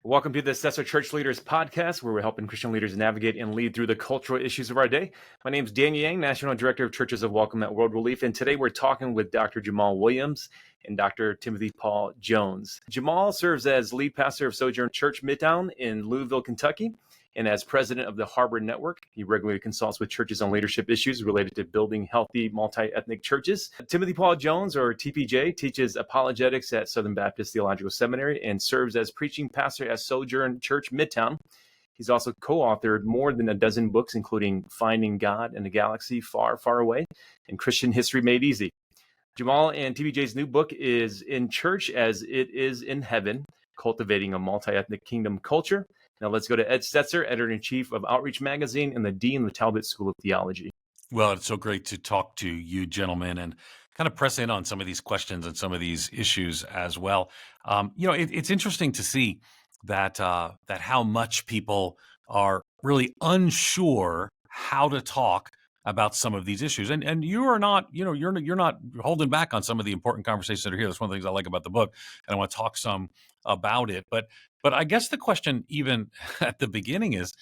Welcome to the Stetzer ChurchLeaders Podcast, where we're helping Christian leaders navigate and lead through the cultural issues of our day. My name is Daniel Yang, National Director of Churches of Welcome at World Relief, and today we're talking with Dr. Jamaal Williams and Dr. Timothy Paul Jones. Jamaal serves as lead pastor of Sojourn Church Midtown in Louisville, Kentucky, and as president of the Harbor Network. He regularly consults with churches on leadership issues related to building healthy multi-ethnic churches. Timothy Paul Jones, or TPJ, teaches apologetics at Southern Baptist Theological Seminary and serves as preaching pastor at Sojourn Church Midtown. He's also co-authored more than a dozen books, including Finding God in a Galaxy Far, Far Away and Christian History Made Easy. Jamaal and TPJ's new book is In Church as It Is in Heaven, Cultivating a Multi-Ethnic Kingdom Culture. Now let's go to Ed Stetzer, Editor-in-Chief of Outreach Magazine and the Dean of the Talbot School of Theology. Well, it's so great to talk to you gentlemen and kind of press in on some of these questions and some of these issues as well. It's interesting to see that how much people are really unsure how to talk about some of these issues, and you are not, you're not holding back on some of the important conversations that are here. That's one of the things I like about the book, and I want to talk some about it. But I guess the question, even at the beginning, is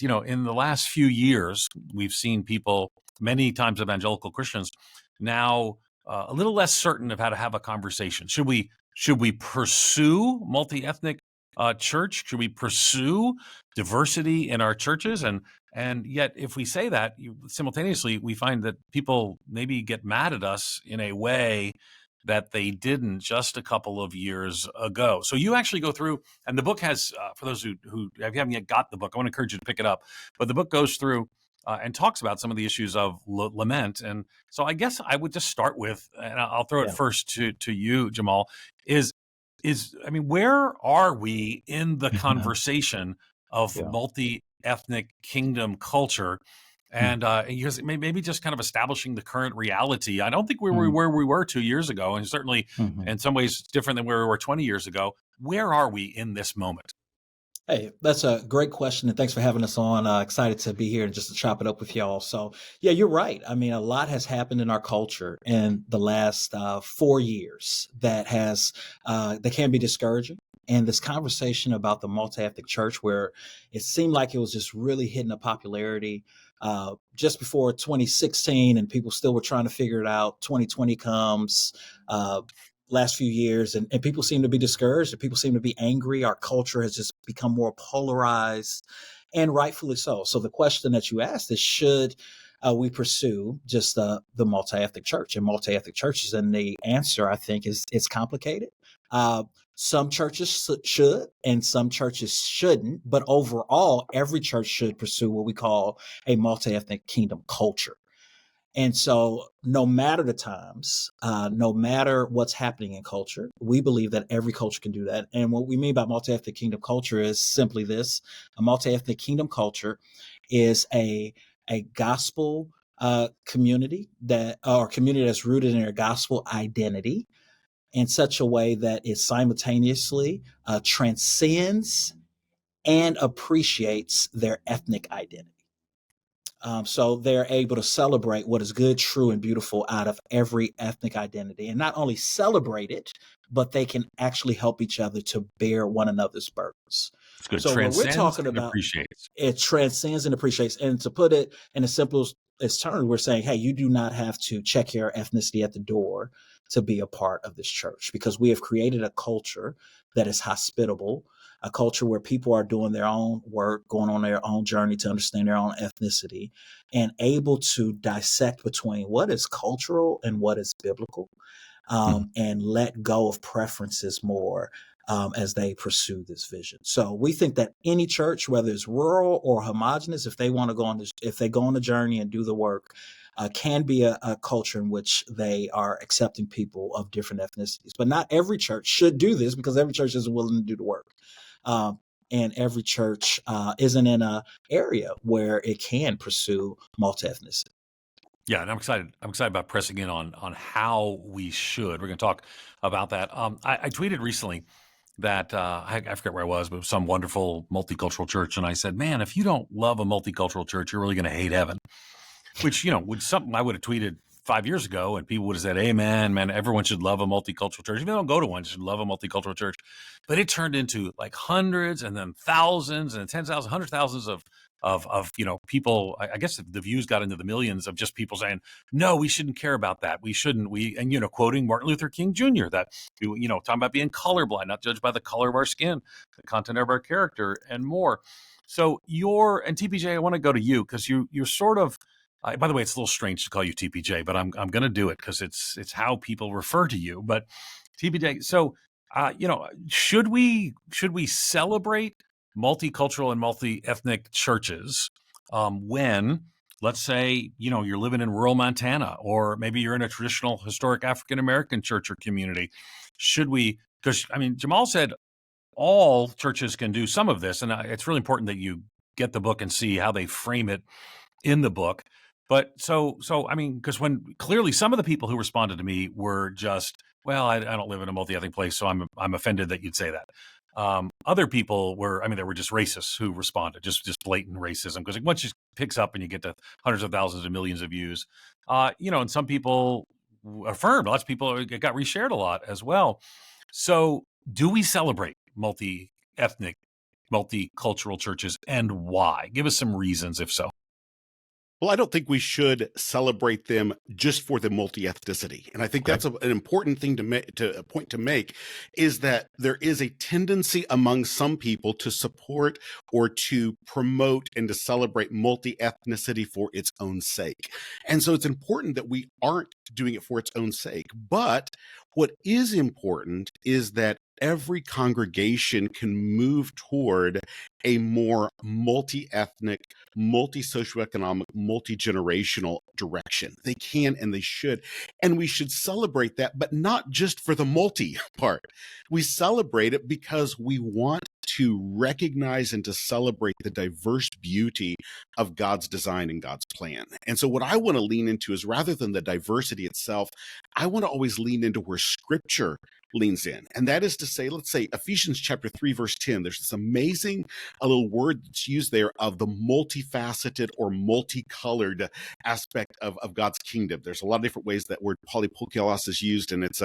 in the last few years, we've seen people, many times evangelical Christians, now a little less certain of how to have a conversation. Should we pursue multi-ethnic church? Should we pursue diversity in our churches? And yet, if we say that, simultaneously, we find that people maybe get mad at us in a way that they didn't just a couple of years ago. So you actually go through, and the book has, for those who haven't yet got the book, I want to encourage you to pick it up. But the book goes through and talks about some of the issues of lament. And so I guess I would just start with, and I'll throw it first to you, Jamaal, where are we in the conversation of multi-ethnic kingdom culture? And maybe just kind of establishing the current reality. I don't think we were where we were 2 years ago, and certainly in some ways different than where we were 20 years ago. Where are we in this moment? Hey, that's a great question, and thanks for having us on. Excited to be here and just to chop it up with y'all. So, yeah, you're right. I mean, a lot has happened in our culture in the last 4 years that can be discouraging. And this conversation about the multi-ethnic church, where it seemed like it was just really hitting a popularity just before 2016, and people still were trying to figure it out. 2020 comes, last few years, and people seem to be discouraged, and people seem to be angry. Our culture has just become more polarized, and rightfully so. So the question that you asked is, should we pursue just the multi-ethnic church and multi-ethnic churches? And the answer, I think, is it's complicated. Some churches should, and some churches shouldn't. But overall, every church should pursue what we call a multi-ethnic kingdom culture. And so no matter the times, no matter what's happening in culture, we believe that every culture can do that. And what we mean by multi-ethnic kingdom culture is simply this: a multi-ethnic kingdom culture is a gospel community community that's rooted in their gospel identity in such a way that it simultaneously transcends and appreciates their ethnic identity. So they're able to celebrate what is good, true, and beautiful out of every ethnic identity, and not only celebrate it, but they can actually help each other to bear one another's burdens. It's good. So what we're talking about, it transcends and appreciates. And to put it in the simplest terms, we're saying, hey, you do not have to check your ethnicity at the door to be a part of this church, because we have created a culture that is hospitable, a culture where people are doing their own work, going on their own journey to understand their own ethnicity, and able to dissect between what is cultural and what is biblical, and let go of preferences more as they pursue this vision. So we think that any church, whether it's rural or homogenous, if they want to go on the journey and do the work, can be a culture in which they are accepting people of different ethnicities. But not every church should do this, because every church isn't willing to do the work. And every church isn't in an area where it can pursue multi-ethnicity. Yeah, and I'm excited about pressing in on how we should. We're going to talk about that. I tweeted recently that I forget where I was, but it was some wonderful multicultural church. And I said, man, if you don't love a multicultural church, you're really going to hate heaven. Which, was something I would have tweeted 5 years ago, and people would have said, amen, man, everyone should love a multicultural church. If you don't go to one, you should love a multicultural church. But it turned into like hundreds and then thousands and tens of thousands, hundreds of thousands of people. I guess the views got into the millions of just people saying, no, we shouldn't care about that. We shouldn't. And quoting Martin Luther King Jr., that, talking about being colorblind, not judged by the color of our skin, the content of our character, and more. So and TPJ, I want to go to you because you're sort of, by the way, it's a little strange to call you TPJ, but I'm going to do it because it's how people refer to you. But TPJ, so should we celebrate multicultural and multi-ethnic churches when, let's say, you're living in rural Montana, or maybe you're in a traditional historic African American church or community? Should we? Because Jamaal said all churches can do some of this, and it's really important that you get the book and see how they frame it in the book. But because when clearly some of the people who responded to me were just, well, I don't live in a multi-ethnic place, so I'm offended that you'd say that. Other people were, they were just racists who responded, just blatant racism, because once it picks up and you get to hundreds of thousands and millions of views, and some people affirmed, lots of people, it got reshared a lot as well. So do we celebrate multi-ethnic, multicultural churches, and why? Give us some reasons if so. Well, I don't think we should celebrate them just for the multi-ethnicity. And I think that's an important thing to make is that there is a tendency among some people to support or to promote and to celebrate multi-ethnicity for its own sake. And so it's important that we aren't doing it for its own sake. But what is important is that every congregation can move toward a more multi-ethnic, multi-socioeconomic, multi-generational direction. They can and they should. And we should celebrate that, but not just for the multi part. We celebrate it because we want to recognize and to celebrate the diverse beauty of God's design and God's plan. And so what I want to lean into is, rather than the diversity itself, I want to always lean into where Scripture leans in. And that is to say, let's say Ephesians chapter 3, verse 10, there's this amazing little word that's used there of the multifaceted or multicolored aspect of God's kingdom. There's a lot of different ways that word polypokios is used, and it's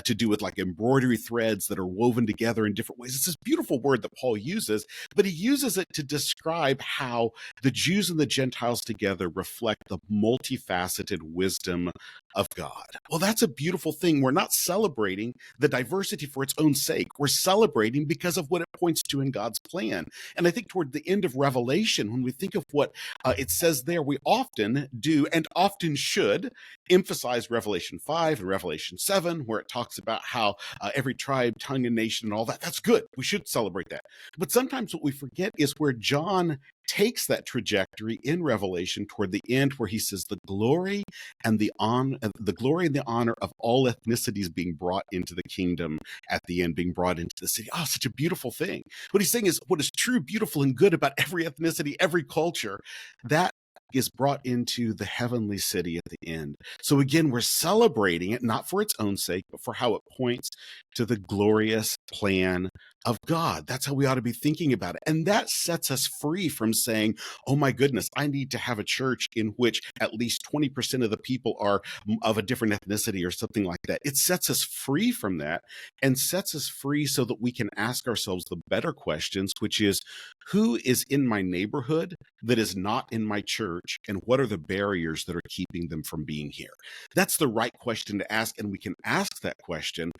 to do with like embroidery threads that are woven together in different ways. It's this beautiful word that Paul uses, but he uses it to describe how the Jews and the Gentiles together reflect the multifaceted wisdom of God. Well, that's a beautiful thing. We're not celebrating the diversity for its own sake. We're celebrating because of what it points to in God's plan. And I think toward the end of Revelation, when we think of what it says there, we often do and often should emphasize Revelation 5 and Revelation 7, where it talks about how every tribe, tongue, and nation and all that. That's good. We should celebrate that. But sometimes what we forget is where John takes that trajectory in Revelation toward the end, where he says the glory and the honor of all ethnicities being brought into the kingdom at the end, being brought into the city. Oh, such a beautiful thing. What he's saying is what is true, beautiful, and good about every ethnicity, every culture, that is brought into the heavenly city at the end. So again, we're celebrating it, not for its own sake, but for how it points to the glorious plan of God. That's how we ought to be thinking about it. And that sets us free from saying, oh my goodness, I need to have a church in which at least 20% of the people are of a different ethnicity or something like that. It sets us free from that, and sets us free so that we can ask ourselves the better questions, which is, who is in my neighborhood that is not in my church, and what are the barriers that are keeping them from being here? That's the right question to ask, and we can ask that question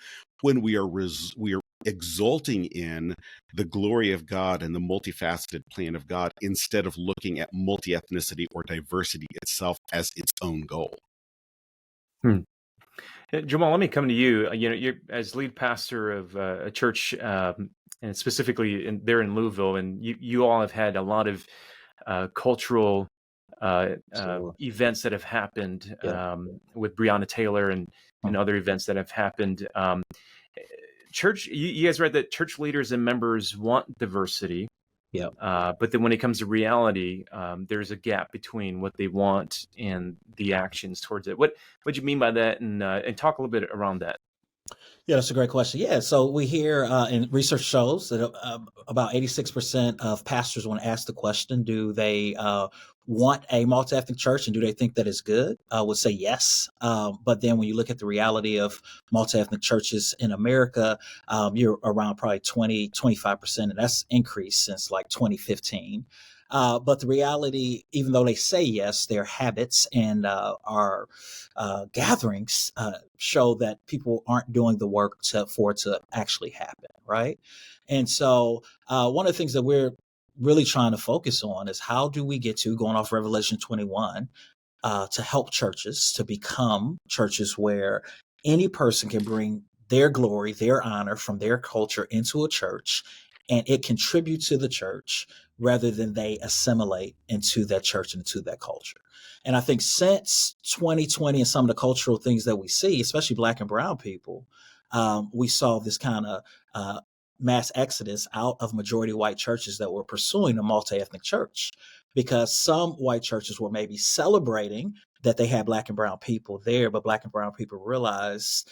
when we are exulting in the glory of God and the multifaceted plan of God, instead of looking at multi-ethnicity or diversity itself as its own goal. Jamaal, let me come to you. You're as lead pastor of a church, and specifically there in Louisville, and you all have had a lot of cultural events that have happened with Breonna Taylor and other events that have happened. Church, you guys read that church leaders and members want diversity. Yeah. But then when it comes to reality, there's a gap between what they want and the actions towards it. What do you mean by that? And talk a little bit around that. Yeah, that's a great question. Yeah, so we hear and research shows that about 86% of pastors, when asked the question, do they want a multi-ethnic church and do they think that it's good, would say yes. But then when you look at the reality of multi-ethnic churches in America, you're around probably 25%, and that's increased since like 2015. But the reality, even though they say yes, their habits and our gatherings show that people aren't doing the work for it to actually happen, right? And so one of the things that we're really trying to focus on is how do we get to, going off Revelation 21, to help churches to become churches where any person can bring their glory, their honor from their culture into a church, and it contributes to the church rather than they assimilate into that church and into that culture. And I think since 2020 and some of the cultural things that we see, especially Black and brown people, we saw this kind of mass exodus out of majority white churches that were pursuing a multi-ethnic church, because some white churches were maybe celebrating that they had Black and brown people there, but Black and brown people realized,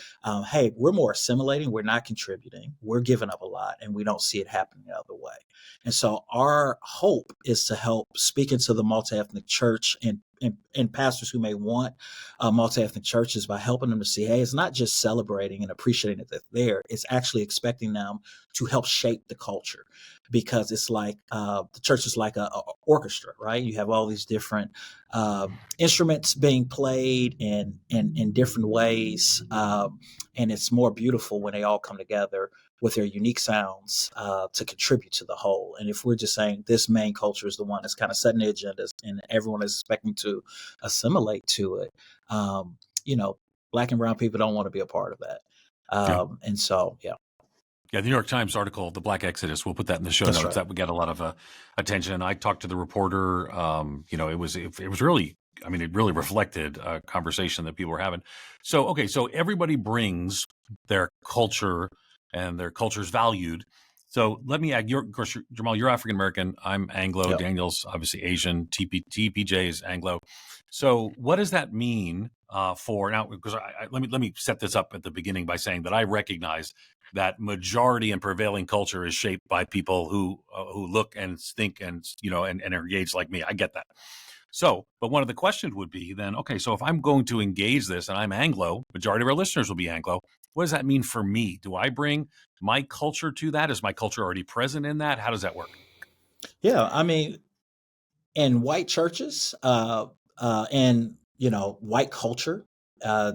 hey, we're more assimilating, we're not contributing, we're giving up a lot, and we don't see it happening the other way. And so our hope is to help speak into the multi-ethnic church and pastors who may want multi-ethnic churches by helping them to see, hey, it's not just celebrating and appreciating that they're there, it's actually expecting them to help shape the culture. Because it's like the church is like a orchestra, right? You have all these different instruments being played in different ways, and it's more beautiful when they all come together with their unique sounds to contribute to the whole. And if we're just saying this main culture is the one that's kind of setting the agendas and everyone is expecting to assimilate to it, Black and brown people don't want to be a part of that. And so, yeah. Yeah, the New York Times article, "The Black Exodus," we'll put that in the show notes. Right. That would get a lot of attention. And I talked to the reporter. It was really, it really reflected a conversation that people were having. So, okay, so everybody brings their culture and their culture's valued. So let me add, of course, Jamaal, you're African American. I'm Anglo. Yep. Daniel's obviously Asian. TPJ is Anglo. So what does that mean for now? Because let me set this up at the beginning by saying that I recognize that majority and prevailing culture is shaped by people who look and think and are engaged like me. I get that. So, but one of the questions would be then, okay, so if I'm going to engage this and I'm Anglo, majority of our listeners will be Anglo, what does that mean for me? Do I bring my culture to that? Is my culture already present in that? How does that work? Yeah, in white churches and, white culture,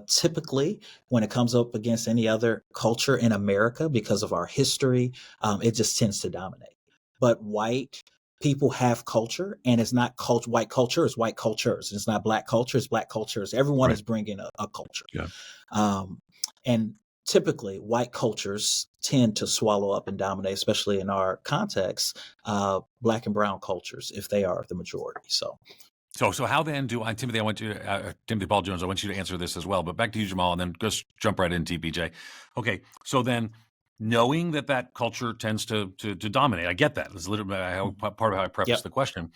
typically when it comes up against any other culture in America, because of our history, it just tends to dominate. But white people have culture, and it's not white culture, it's white cultures. It's not Black culture, it's Black cultures. Everyone right. is bringing a culture. Yeah. And typically white cultures tend to swallow up and dominate, especially in our context, Black and brown cultures, if they are the majority. So how then do I, Timothy, Timothy Paul Jones, I want you to answer this as well, but back to you, Jamaal, and then just jump right in, TPJ. Okay, so then knowing that culture tends to dominate, I get that. That's literally part of how I preface yep. the question.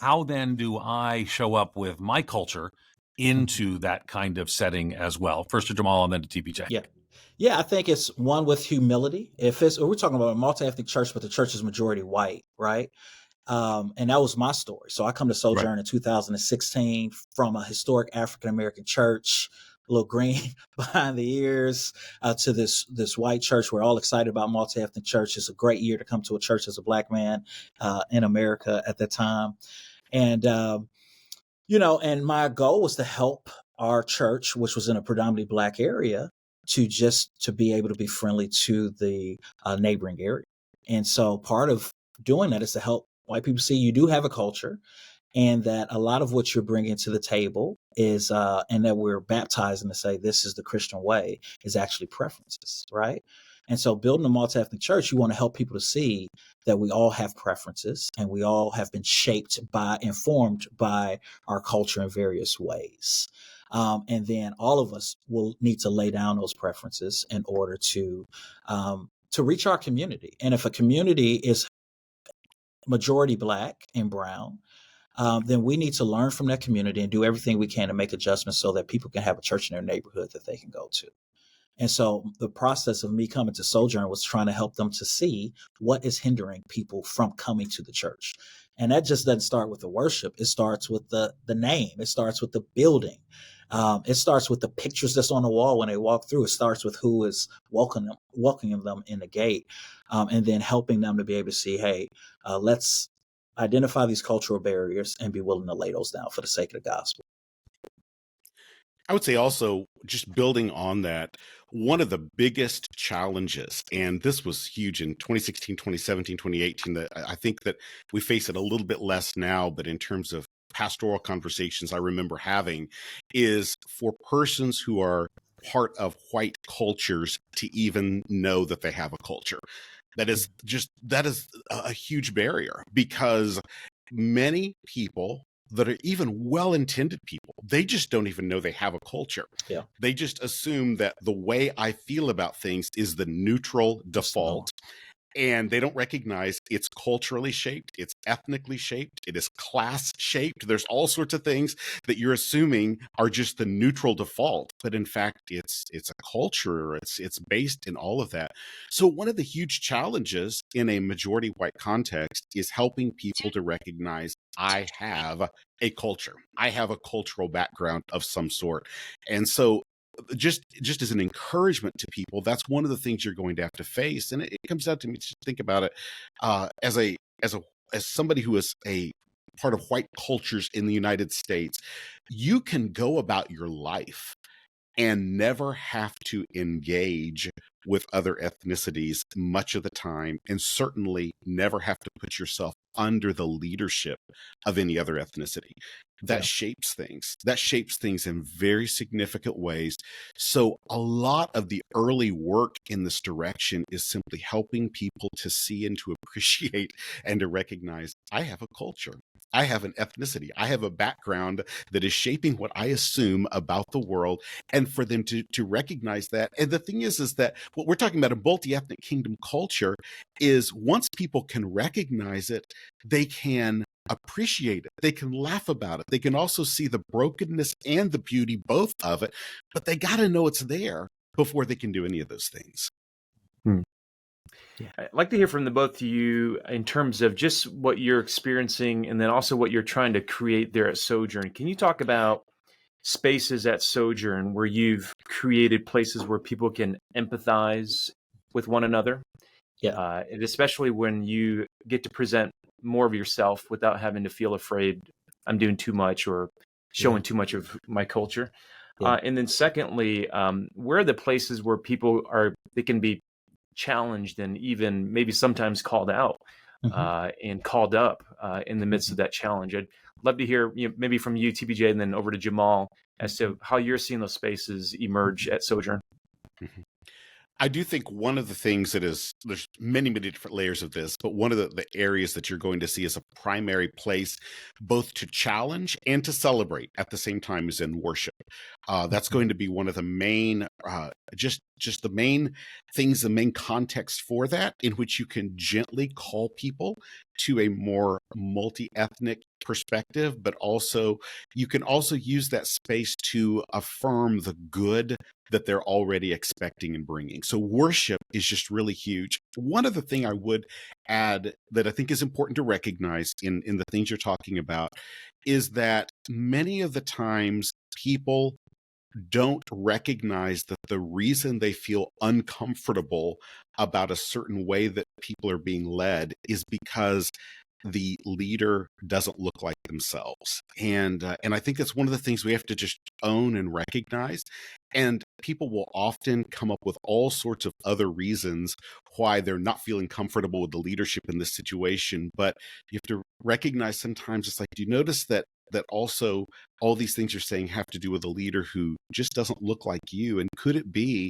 How then do I show up with my culture into that kind of setting as well? First to Jamaal and then to TPJ. Yeah, I think it's one with humility. We're talking about a multi-ethnic church, but the church is majority white, right? And that was my story. So I come to Sojourn right. in 2016 from a historic African-American church, a little green behind the ears, to this white church. We're all excited about multi-ethnic church. It's a great year to come to a church as a Black man in America at that time. And, and my goal was to help our church, which was in a predominantly Black area, to be able to be friendly to the neighboring area. And so part of doing that is to help white people see you do have a culture, and that a lot of what you're bringing to the table is, and that we're baptizing to say this is the Christian way, is actually preferences, right? And so building a multi-ethnic church, you want to help people to see that we all have preferences and we all have been informed by our culture in various ways. And then all of us will need to lay down those preferences in order to reach our community. And if a community is majority Black and brown, then we need to learn from that community and do everything we can to make adjustments so that people can have a church in their neighborhood that they can go to. And so the process of me coming to Sojourn was trying to help them to see what is hindering people from coming to the church. And that just doesn't start with the worship. It starts with the name. It starts with the building. It starts with the pictures that's on the wall when they walk through. It starts with who is welcoming them in the gate, and then helping them to be able to see, hey, let's identify these cultural barriers and be willing to lay those down for the sake of the gospel. I would say also, just building on that, one of the biggest challenges, and this was huge in 2016, 2017, 2018, that I think that we face it a little bit less now, but in terms of pastoral conversations I remember having, is for persons who are part of white cultures to even know that they have a culture. That is a huge barrier, because many people that are even well-intended people, they just don't even know they have a culture. Yeah. They just assume that the way I feel about things is the neutral default. And they don't recognize it's culturally shaped, it's ethnically shaped, it is class shaped. There's all sorts of things that you're assuming are just the neutral default, but in fact, it's a culture. It's based in all of that. So one of the huge challenges in a majority white context is helping people to recognize I have a culture. I have a cultural background of some sort, and so just as an encouragement to people, that's one of the things you're going to have to face. And it comes down to me to think about it as somebody who is a part of white cultures in the United States. You can go about your life and never have to engage with other ethnicities much of the time, and certainly never have to put yourself under the leadership of any other ethnicity. That shapes things. That shapes things in very significant ways. So a lot of the early work in this direction is simply helping people to see and to appreciate and to recognize, I have a culture. I have an ethnicity. I have a background that is shaping what I assume about the world, and for them to recognize that. And the thing is that what we're talking about, a multi-ethnic kingdom culture, is once people can recognize it, they can appreciate it. They can laugh about it. They can also see the brokenness and the beauty, both of it, but they got to know it's there before they can do any of those things. Yeah. I'd like to hear from the both of you in terms of just what you're experiencing and then also what you're trying to create there at Sojourn. Can you talk about spaces at Sojourn where you've created places where people can empathize with one another? Yeah. And especially when you get to present more of yourself without having to feel afraid I'm doing too much or showing too much of my culture. And then secondly, where are the places where people they can be challenged and even maybe sometimes called out and called up in the midst of that challenge? I'd love to hear maybe from you, TBJ, and then over to Jamaal as to how you're seeing those spaces emerge at Sojourn. I do think one of the things there's many, many different layers of this, but one of the areas that you're going to see as a primary place, both to challenge and to celebrate at the same time, is in worship. That's going to be one of the main, just the main things, the main context for that, in which you can gently call people to a more multi-ethnic perspective, but also you can also use that space to affirm the good that they're already expecting and bringing. So worship is just really huge. One other thing I would add that I think is important to recognize in the things you're talking about is that many of the times people don't recognize that the reason they feel uncomfortable about a certain way that people are being led is because the leader doesn't look like themselves. And I think that's one of the things we have to just own and recognize. And people will often come up with all sorts of other reasons why they're not feeling comfortable with the leadership in this situation. But you have to recognize sometimes it's like, do you notice that also all these things you're saying have to do with a leader who just doesn't look like you? And could it be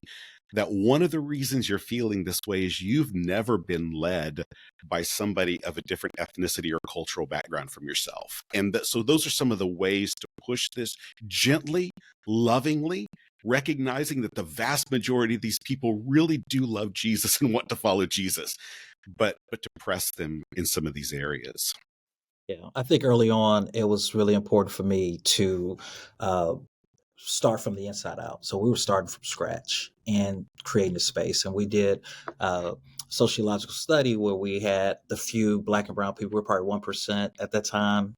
that one of the reasons you're feeling this way is you've never been led by somebody of a different ethnicity or cultural background from yourself? And so those are some of the ways to push this gently, lovingly, recognizing that the vast majority of these people really do love Jesus and want to follow Jesus, but to press them in some of these areas. Yeah, I think early on it was really important for me to start from the inside out. So we were starting from scratch and creating a space. And we did a sociological study where we had the few Black and brown people. We were probably 1% at that time,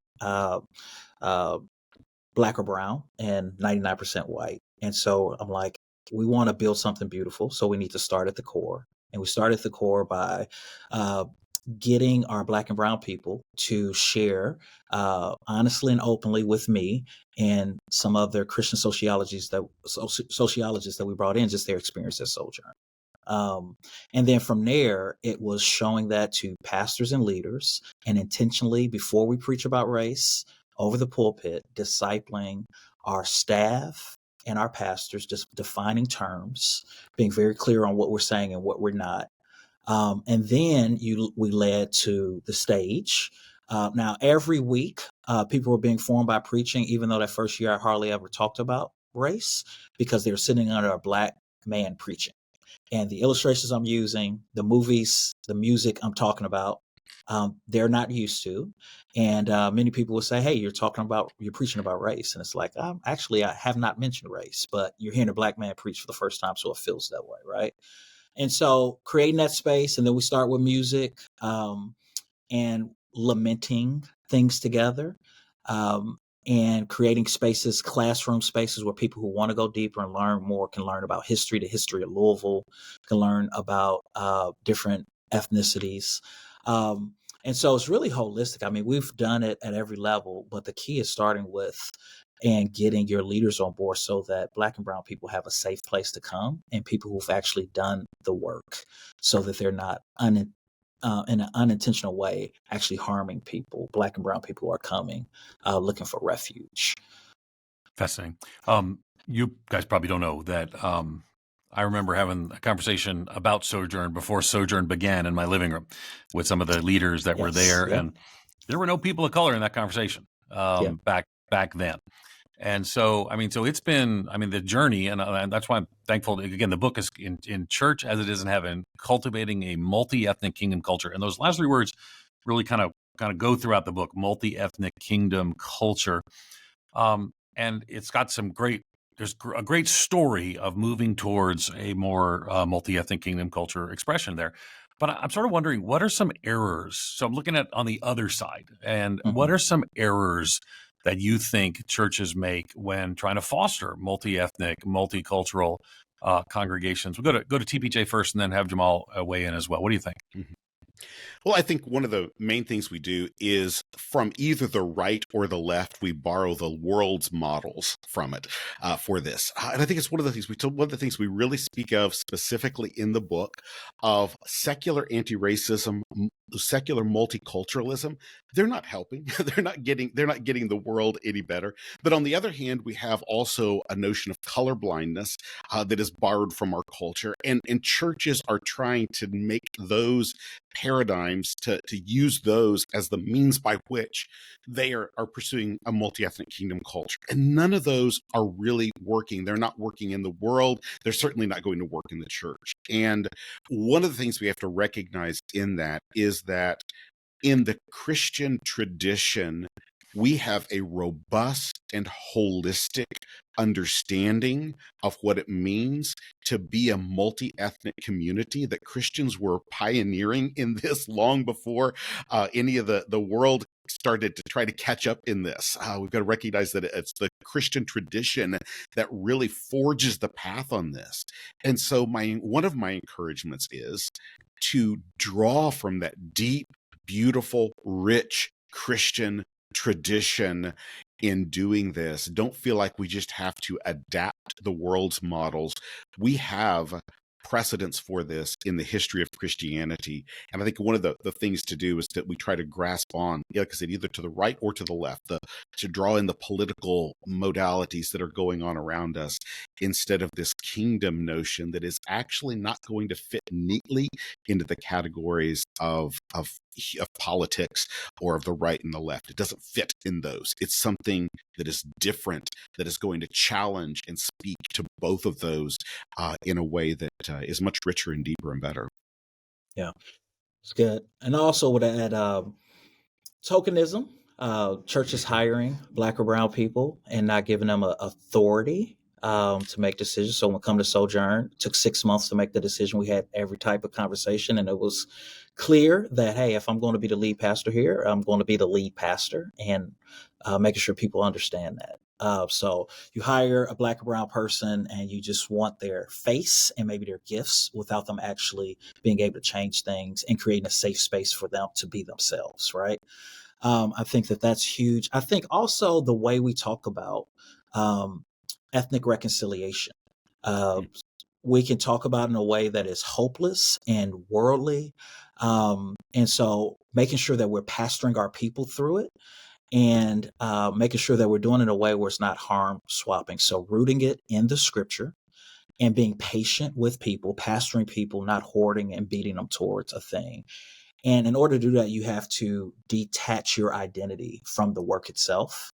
Black or brown, and 99% white. And so I'm like, we want to build something beautiful, so we need to start at the core. And we started at the core by getting our Black and brown people to share honestly and openly with me and some other Christian sociologists that we brought in, just their experience at Sojourn. And then from there, it was showing that to pastors and leaders, and intentionally, before we preach about race over the pulpit, discipling our staff and our pastors, just defining terms, being very clear on what we're saying and what we're not. And then we led to the stage. Now, every week, people were being formed by preaching, even though that first year I hardly ever talked about race, because they were sitting under a Black man preaching. And the illustrations I'm using, the movies, the music I'm talking about, they're not used to. And many people will say, hey, you're preaching about race. And it's like, actually, I have not mentioned race, but you're hearing a Black man preach for the first time, so it feels that way, right? And so creating that space, and then we start with music and lamenting things together, and creating spaces, classroom spaces where people who want to go deeper and learn more can learn about history, the history of Louisville, can learn about different ethnicities. And so it's really holistic. I mean, we've done it at every level, but the key is starting with and getting your leaders on board so that Black and brown people have a safe place to come, and people who've actually done the work, so that they're not in an unintentional way actually harming people, Black and brown people who are coming, looking for refuge. Fascinating. You guys probably don't know that I remember having a conversation about Sojourn before Sojourn began in my living room with some of the leaders that were there, and there were no people of color in that conversation back then. And so, so it's been, the journey, and that's why I'm thankful. Again, the book is in church as it is in heaven, cultivating a multi-ethnic kingdom culture. And those last three words really kind of go throughout the book, multi-ethnic kingdom culture. And it's got there's a great story of moving towards a more multi-ethnic kingdom culture expression there. But I'm sort of wondering, what are some errors? So I'm looking at on the other side, and what are some errors that you think churches make when trying to foster multi-ethnic, multicultural congregations? We'll go to TPJ first, and then have Jamaal weigh in as well. What do you think? Mm-hmm. Well, I think one of the main things we do is from either the right or the left, we borrow the world's models from it for this. And I think it's one of the things we really speak of specifically in the book of secular anti-racism, secular multiculturalism. They're not helping. They're not getting the world any better. But on the other hand, we have also a notion of colorblindness that is borrowed from our culture. And churches are trying to make those paradigms to use those as the means by which they are pursuing a multi-ethnic kingdom culture. And none of those are really working. They're not working in the world. They're certainly not going to work in the church. And one of the things we have to recognize in that is that in the Christian tradition, we have a robust and holistic understanding of what it means to be a multi-ethnic community, that Christians were pioneering in this long before any of the world started to try to catch up in this. We've got to recognize that it's the Christian tradition that really forges the path on this. And so one of my encouragements is to draw from that deep, beautiful, rich Christian tradition in doing this. Don't feel like we just have to adapt the world's models. We have precedents for this in the history of Christianity. And I think one of the things to do is that we try to grasp on, like I said, either to the right or to the left, to draw in the political modalities that are going on around us, instead of this kingdom notion that is actually not going to fit neatly into the categories of politics or of the right and the left. It doesn't fit in those. It's something that is different, that is going to challenge and speak to both of those in a way that is much richer and deeper and better. Yeah, it's good. And I also would add tokenism. churches hiring Black or brown people and not giving them a authority to make decisions. So when it come to Sojourn, it took 6 months to make the decision. We had every type of conversation, and it was clear that, hey, if I'm going to be the lead pastor here, I'm going to be the lead pastor, and making sure people understand that. So you hire a Black or brown person and you just want their face and maybe their gifts without them actually being able to change things and creating a safe space for them to be themselves, right? I think that that's huge. I think also the way we talk about ethnic reconciliation. We can talk about in a way that is hopeless and worldly. And so making sure that we're pastoring our people through it, and making sure that we're doing it in a way where it's not harm swapping. So rooting it in the scripture and being patient with people, pastoring people, not hoarding and beating them towards a thing. And in order to do that, you have to detach your identity from the work itself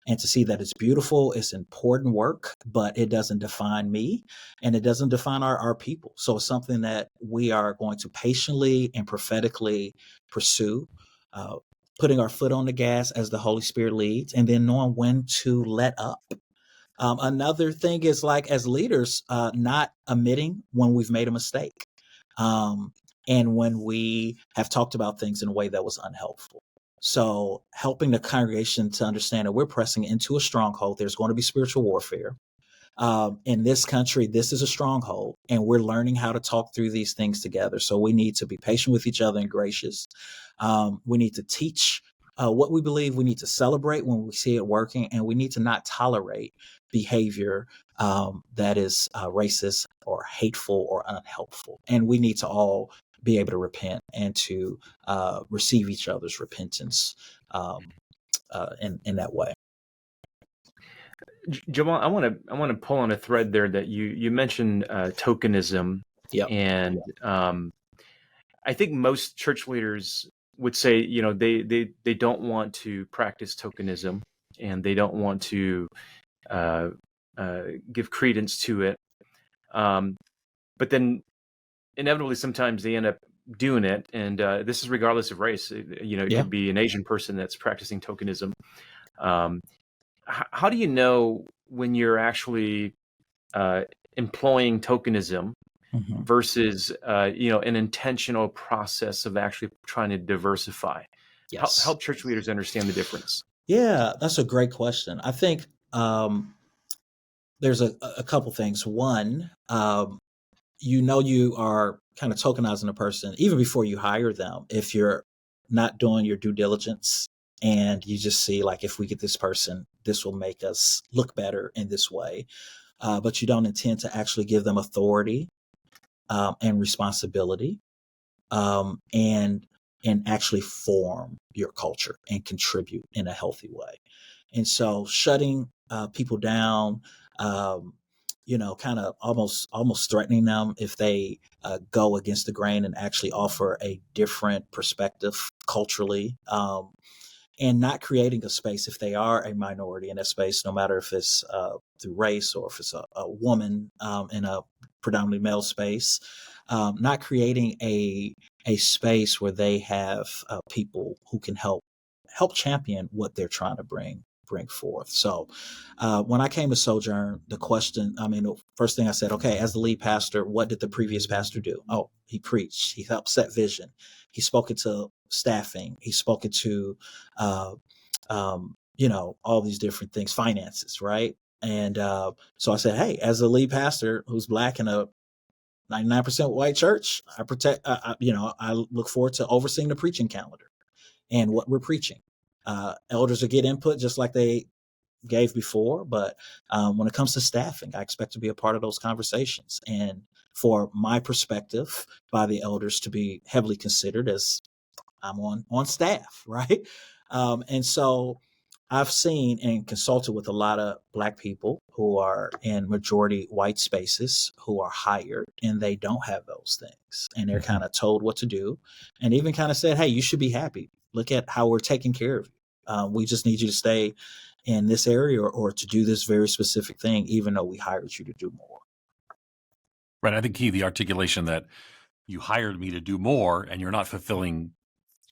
and to see that it's beautiful, it's important work, but it doesn't define me and it doesn't define our people. So it's something that we are going to patiently and prophetically pursue, putting our foot on the gas as the Holy Spirit leads, and then knowing when to let up. Another thing is, like, as leaders, not admitting when we've made a mistake. And when we have talked about things in a way that was unhelpful. So helping the congregation to understand that we're pressing into a stronghold. There's going to be spiritual warfare. In this country, this is a stronghold, and we're learning how to talk through these things together. So we need to be patient with each other and gracious. We need to teach what we believe. We need to celebrate when we see it working, and we need to not tolerate behavior that is racist or hateful or unhelpful. And we need to all be able to repent and to receive each other's repentance in that way. Jamaal, I want to pull on a thread there that you mentioned tokenism. Yep. And I think most church leaders would say, they don't want to practice tokenism, and they don't want to give credence to it. But then inevitably, sometimes they end up doing it, and this is regardless of race. It could be an Asian person that's practicing tokenism. How do you know when you're actually employing tokenism versus an intentional process of actually trying to diversify? Yes. Help church leaders understand the difference. Yeah, that's a great question. I think there's a couple things. One, you are kind of tokenizing a person even before you hire them if you're not doing your due diligence. And you just see, like, if we get this person, this will make us look better in this way. But you don't intend to actually give them authority and responsibility and actually form your culture and contribute in a healthy way. And so shutting people down, kind of almost threatening them if they go against the grain and actually offer a different perspective culturally. And not creating a space if they are a minority in a space, no matter if it's through race or if it's a woman in a predominantly male space, not creating a space where they have people who can help champion what they're trying to bring forth. So when I came to Sojourn, the first thing I said, okay, as the lead pastor, what did the previous pastor do? Oh, he preached. He helped set vision. He spoke into staffing. He spoke into, all these different things, finances, right? And so I said, hey, as a lead pastor who's Black in a 99% white church, I look forward to overseeing the preaching calendar and what we're preaching. Elders will get input just like they gave before, but when it comes to staffing, I expect to be a part of those conversations, and for my perspective by the elders to be heavily considered as I'm on staff, right? And so I've seen and consulted with a lot of Black people who are in majority white spaces who are hired, and they don't have those things, and they're kind of told what to do, and even kind of said, hey, you should be happy. Look at how we're taking care of you. We just need you to stay in this area or to do this very specific thing, even though we hired you to do more. Right. I think the articulation that you hired me to do more and you're not fulfilling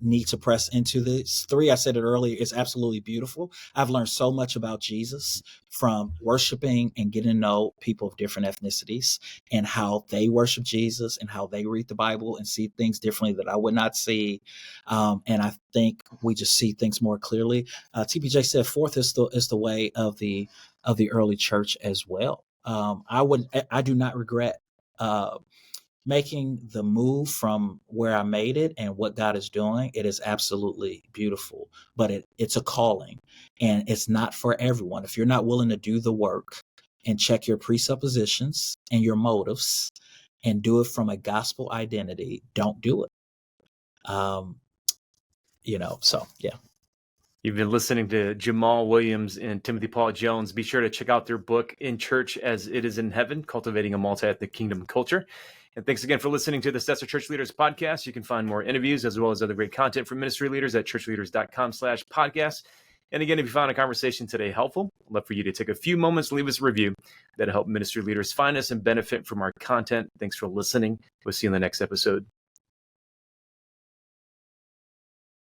need to press into this. 3, I said it earlier, is absolutely beautiful. I've learned so much about Jesus from worshiping and getting to know people of different ethnicities and how they worship Jesus and how they read the Bible and see things differently that I would not see. And I think we just see things more clearly. TPJ said 4th is the way of the early church as well. I do not regret making the move from where I made it and what God is doing. It is absolutely beautiful, but it's a calling, and it's not for everyone. If you're not willing to do the work and check your presuppositions and your motives and do it from a gospel identity, don't do it. So yeah. You've been listening to Jamaal Williams and Timothy Paul Jones. Be sure to check out their book, In Church as It Is in Heaven, Cultivating a Multiethnic Kingdom Culture. And thanks again for listening to the Stetzer Church Leaders Podcast. You can find more interviews as well as other great content from ministry leaders at ChurchLeaders.com/podcast. And again, if you found a conversation today helpful, I'd love for you to take a few moments to leave us a review. That'll help ministry leaders find us and benefit from our content. Thanks for listening. We'll see you in the next episode.